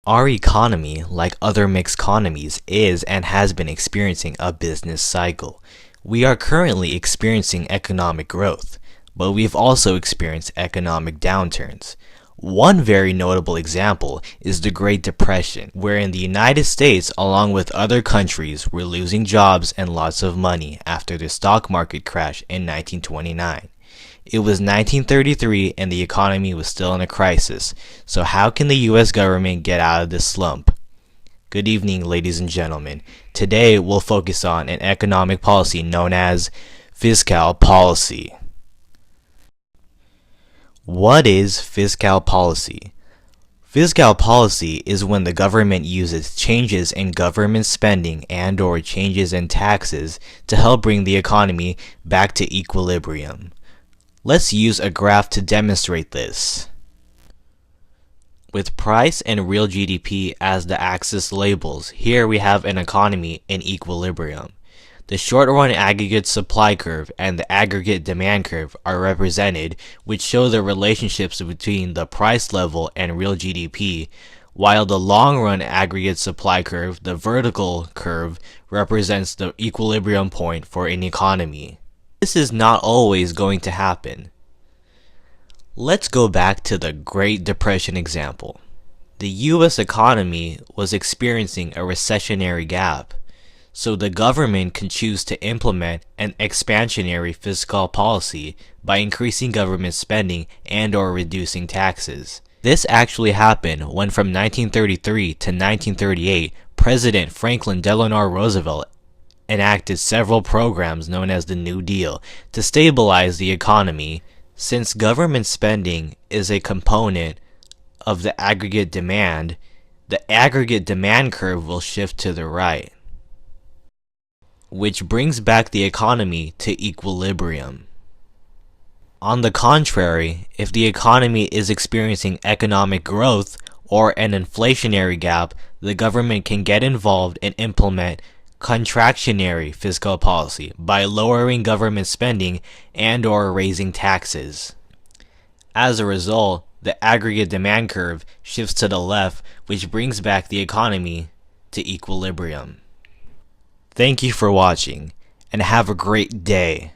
Our economy, like other mixed economies, is and has been experiencing a business cycle. We are currently experiencing economic growth, but we've also experienced economic downturns. One very notable example is the Great Depression, wherein the United States, along with other countries, were losing jobs and lots of money after the stock market crash in 1929. It was 1933 and the economy was still in a crisis, so how can the US government get out of this slump? Good evening, ladies and gentlemen. Today we'll focus on an economic policy known as fiscal policy. What is fiscal policy? Fiscal policy is when the government uses changes in government spending and/or changes in taxes to help bring the economy back to equilibrium. Let's use a graph to demonstrate this. With price and real GDP as the axis labels, here we have an economy in equilibrium. The short-run aggregate supply curve and the aggregate demand curve are represented, which show the relationships between the price level and real GDP, while the long-run aggregate supply curve, the vertical curve, represents the equilibrium point for an economy. This is not always going to happen. Let's go back to the Great Depression example. The US economy was experiencing a recessionary gap, so the government can choose to implement an expansionary fiscal policy by increasing government spending and/or reducing taxes. This actually happened when from 1933 to 1938, President Franklin Delano Roosevelt enacted several programs known as the New Deal to stabilize the economy. Since government spending is a component of the aggregate demand curve will shift to the right, which brings back the economy to equilibrium. On the contrary, if the economy is experiencing economic growth or an inflationary gap, the government can get involved and implement contractionary fiscal policy by lowering government spending and/or raising taxes. As a result, the aggregate demand curve shifts to the left, which brings back the economy to equilibrium. Thank you for watching, and have a great day.